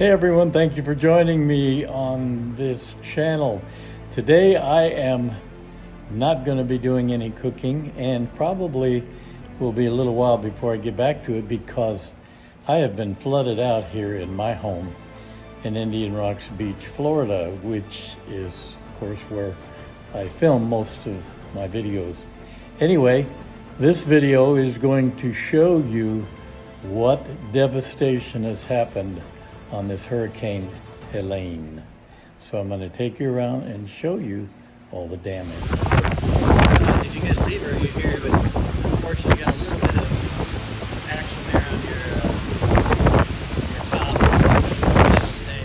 Hey everyone, thank you for joining me on this channel. Today I am not going to be doing any cooking, and probably will be a little while before I get back to it because I have been flooded out here in my home in Indian Rocks Beach, Florida, which is of course where I film most of my videos. Anyway, this video is going to show you what devastation has happened on this Hurricane Helene. So I'm going to take you around and show you all the damage. Did you guys leave, or are you here? But unfortunately, got a little bit of action there on your top. That'll stay.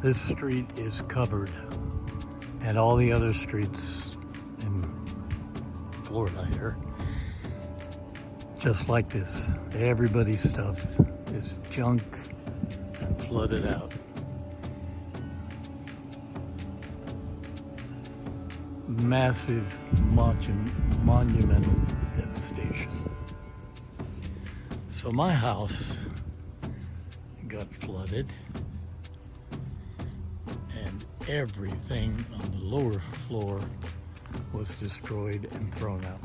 This street is covered, and all the other streets in Florida here, just like this. Everybody's stuff is junk and flooded out. Massive monumental devastation. So my house got flooded, and everything on the lower floor was destroyed and thrown out.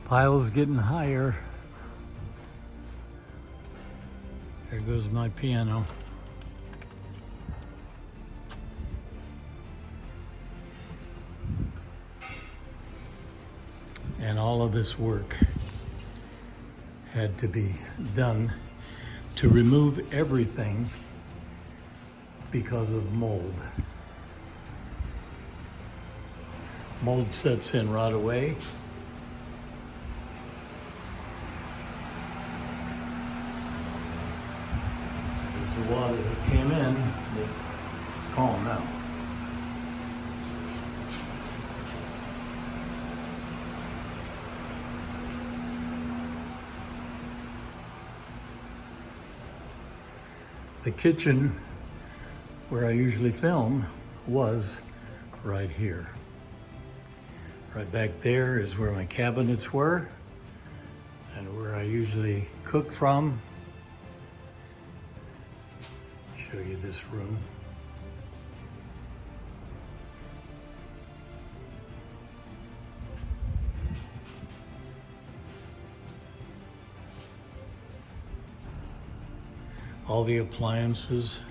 Pile's getting higher. There goes my piano. And all of this work had to be done to remove everything because of mold. Mold sets in right away. There's the water that came in, but it's calm now. The kitchen where I usually film was right here. Right back there is where my cabinets were and where I usually cook from. Show you this room. All the appliances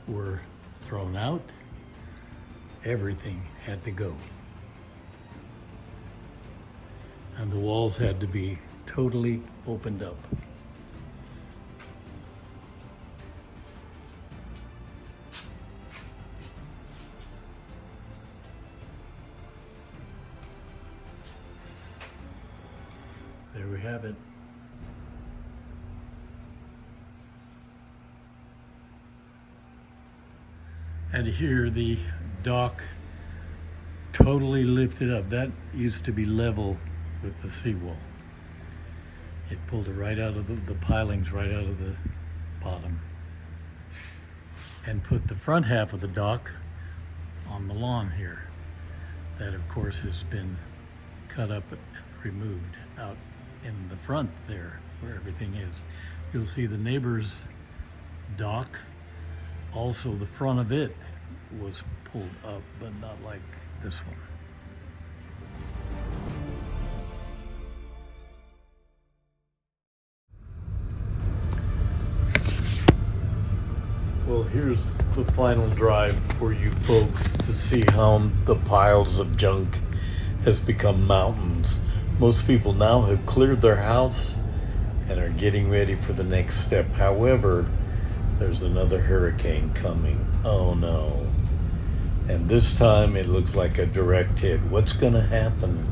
were thrown out. Everything had to go. And the walls had to be totally opened up. There we have it. And here the dock totally lifted up. That used to be level with the seawall. It pulled it right out of the pilings, right out of the bottom, and put the front half of the dock on the lawn here. That of course has been cut up and removed out in the front there where everything is. You'll see the neighbor's dock. Also, the front of it was pulled up, but not like this one. Well, here's the final drive for you folks to see how the piles of junk has become mountains. Most people now have cleared their house and are getting ready for the next step. However, there's another hurricane coming. Oh no. And this time it looks like a direct hit. What's gonna happen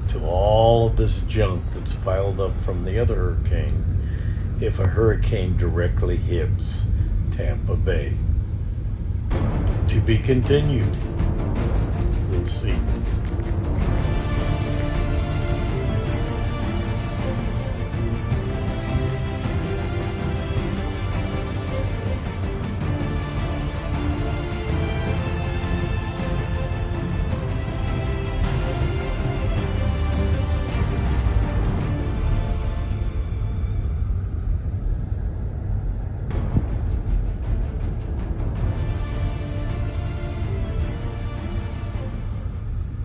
to all of this junk that's piled up from the other hurricane if a hurricane directly hits Tampa Bay? To be continued. We'll see.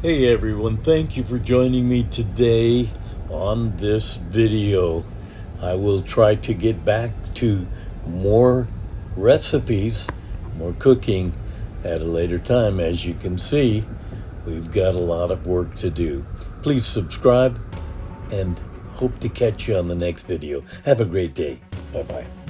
Hey everyone, thank you for joining me today on this video. I will try to get back to more recipes, more cooking at a later time. As you can see, we've got a lot of work to do. Please subscribe and hope to catch you on the next video. Have a great day. Bye-bye.